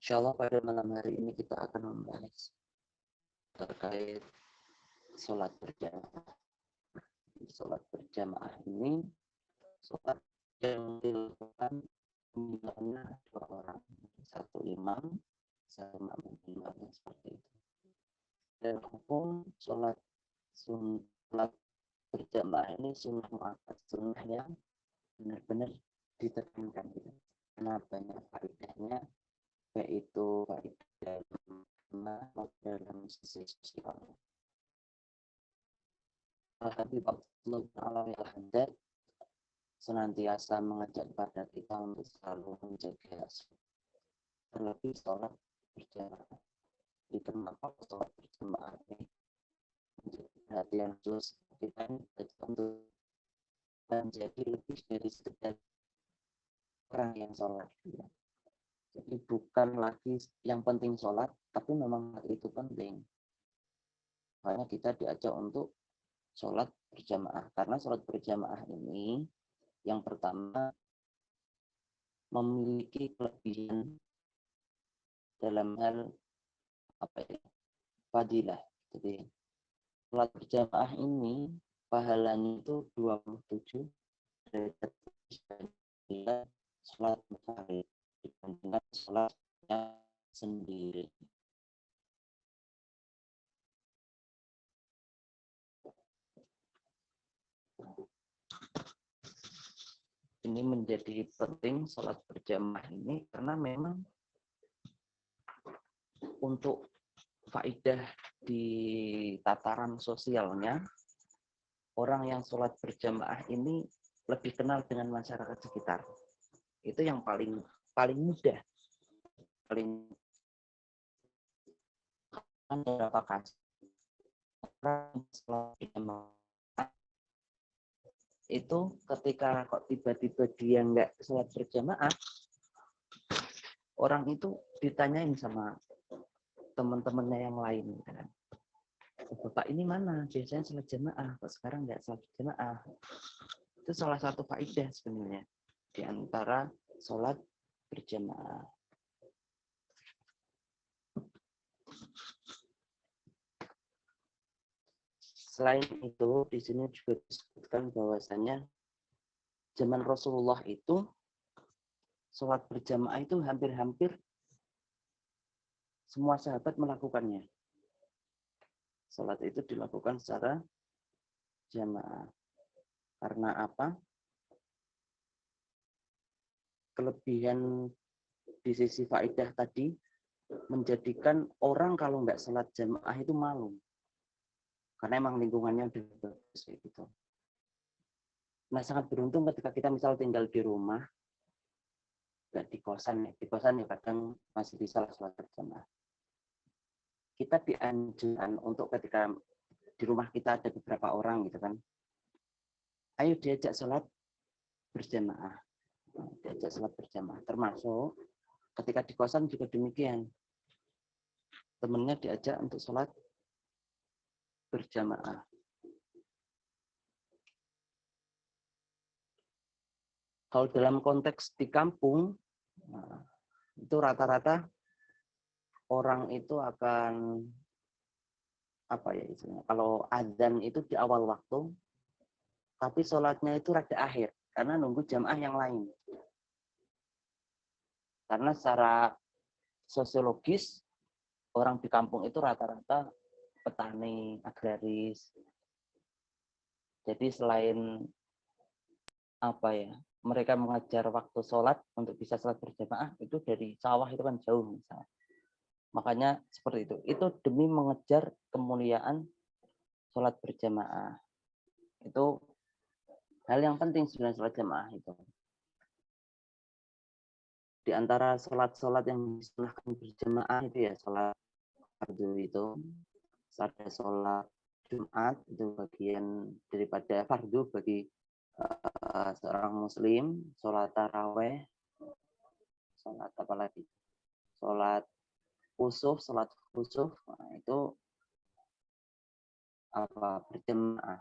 Insyaallah pada malam hari ini kita akan membahas terkait sholat berjamaah. Sholat berjamaah ini sholat yang dilakukan imamnya dua orang, satu imam, satu makmum, imamnya seperti itu. Dan hukum sholat berjamaah ini sunnah muakkad, sunnah yang benar-benar ditekankan. Karena banyak faedahnya, yaitu faedah dalam sisi sosial. Al-Habib Abdullah bin Alwi Al-Haddad senantiasa mengajak pada kita untuk selalu menjaga terlebih sholat berjamaah. Di tempat sholat berjamaah ini menjadi perhatian khusus kita untuk menjadi lebih dari sekedar orang yang sholat. Jadi bukan lagi yang penting sholat, tapi memang itu penting. Makanya kita diajak untuk sholat berjamaah. Karena sholat berjamaah ini yang pertama memiliki kelebihan dalam hal fadilah. Jadi sholat berjamaah ini pahalanya itu 27 derajat bila sholat munfarid dibandingkan sholatnya sendiri. Ini menjadi penting sholat berjamaah ini karena memang untuk faedah di tataran sosialnya, orang yang sholat berjamaah ini lebih kenal dengan masyarakat sekitar. Itu yang paling mudah. Paling beberapa kasus orang sholat berjamaah itu ketika kok tiba-tiba dia nggak sholat berjamaah, orang itu ditanyain sama teman-temannya yang lain, kan? Bapak ini mana? Biasanya sholat jamaah, kok sekarang nggak sholat jamaah? Itu salah satu faedah sebenarnya di antara sholat berjamaah. Selain itu, di sini juga disebutkan bahwasanya zaman Rasulullah itu sholat berjamaah itu hampir-hampir semua sahabat melakukannya. Sholat itu dilakukan secara jamaah. Karena apa? Kelebihan di sisi faedah tadi menjadikan orang kalau nggak sholat jamaah itu malu. Karena emang lingkungannya udah bagus gitu. Nah, sangat beruntung ketika kita misal tinggal di rumah, nggak di kosan ya kadang masih bisa sholat berjamaah. Kita dianjurkan untuk ketika di rumah kita ada beberapa orang gitu kan, ayo diajak sholat berjamaah. Diajak sholat berjamaah. Termasuk ketika di kosan juga demikian. Temennya diajak untuk sholat berjamaah. Kalau dalam konteks di kampung, itu rata-rata orang itu akan kalau azan itu di awal waktu, tapi sholatnya itu rada akhir karena nunggu jamaah yang lain. Karena secara sosiologis orang di kampung itu rata-rata petani, agraris. Jadi selain mereka mengajar waktu sholat untuk bisa sholat berjamaah itu dari sawah itu kan jauh misalnya. Makanya seperti itu. Itu demi mengejar kemuliaan sholat berjamaah. Itu hal yang penting sebenarnya sholat jamaah itu. Di antara sholat-sholat yang disunahkan berjamaah itu ya sholat fardu itu. Ada sholat Jumat itu bagian daripada fardu bagi seorang muslim, sholat taraweh, sholat apa lagi? Sholat khusuf, nah itu berjamaah.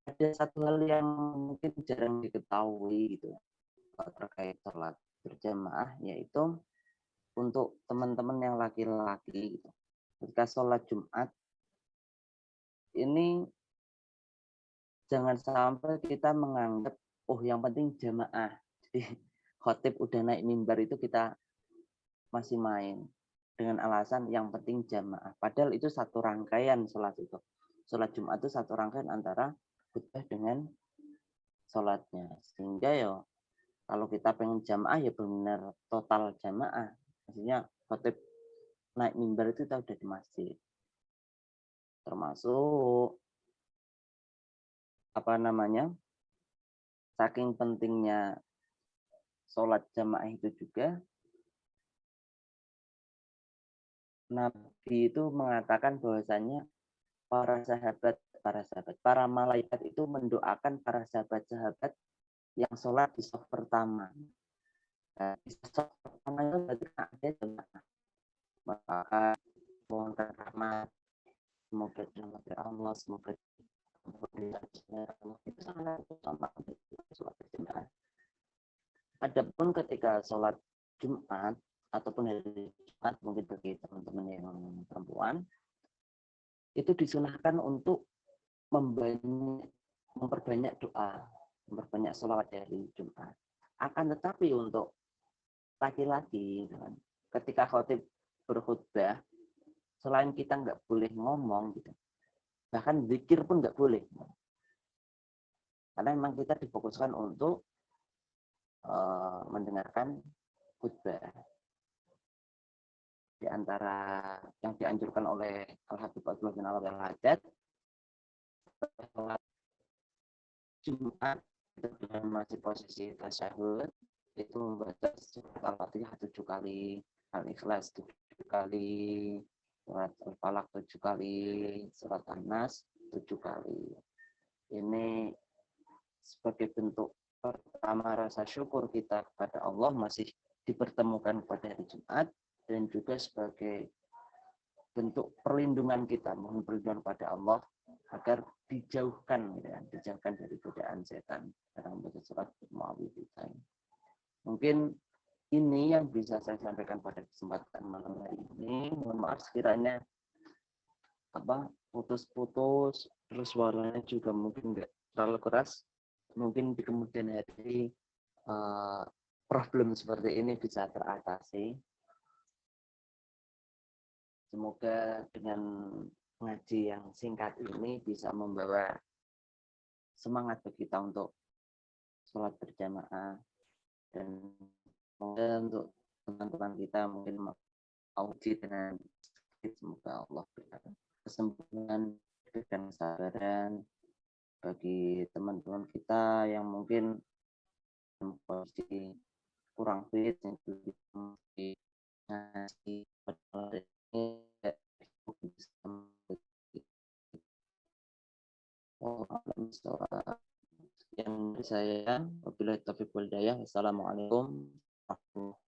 Ada satu hal yang mungkin jarang diketahui gitu terkait sholat berjamaah, yaitu untuk teman-teman yang laki-laki gitu. Ketika sholat Jumat ini jangan sampai kita menganggap oh yang penting jamaah. Jadi khotib udah naik mimbar itu kita masih main dengan alasan yang penting jamaah. Padahal itu satu rangkaian sholat itu. Sholat Jumat itu satu rangkaian antara khutbah dengan sholatnya. Sehingga ya kalau kita pengen jamaah ya benar total jamaah. Maksudnya khotib naik mimbar itu kita udah di masjid. Termasuk apa namanya? Saking pentingnya sholat jamaah itu juga Nabi itu mengatakan bahwasanya para malaikat itu mendoakan para sahabat-sahabat yang sholat di saf pertama. Nah, di saf pertama itu berarti ada jemaah. Maka mohonkan rahmat, semoga rahmat Allah, semoga itu sangat utama untuk sholat berjamaah. Adapun ketika sholat Jumat ataupun hari Jumat mungkin bagi teman-teman yang perempuan itu disunahkan untuk memperbanyak doa, memperbanyak sholawat dari Jumat. Akan tetapi untuk laki-laki, ketika khotib berkhutbah, selain kita nggak boleh ngomong, gitu, bahkan zikir pun nggak boleh. Karena memang kita difokuskan untuk mendengarkan khutbah. Di antara yang dianjurkan oleh Al-Habib Abdullah bin Al-Haddad, Jumat itu dengan masih posisi tasyahud itu membaca surat Al-Fatihah 7 kali, Al-Ikhlas 7 kali, surat Al-Falaq 7 kali, surat An-Nas 7 kali. Ini sebagai bentuk pertama rasa syukur kita kepada Allah masih dipertemukan pada hari Jumat, dan juga sebagai bentuk perlindungan kita, mohon perlindungan pada Allah agar dijauhkan dari godaan setan dalam membaca surat Muawwidzatain. Mungkin ini yang bisa saya sampaikan pada kesempatan malam hari ini. Mohon maaf sekiranya putus-putus, terus suaranya juga mungkin nggak terlalu keras. Mungkin di kemudian hari problem seperti ini bisa teratasi. Semoga dengan ngaji yang singkat ini bisa membawa semangat bagi kita untuk sholat berjamaah, dan untuk teman-teman kita mungkin audit dengan semoga Allah berikan kesembuhan dan kesabaran bagi teman-teman kita yang mungkin posisi kurang fit, yang ngaji yang saya wabillahi taufiq wal hidayah. Assalamualaikum warahmatullahi wabarakatuh.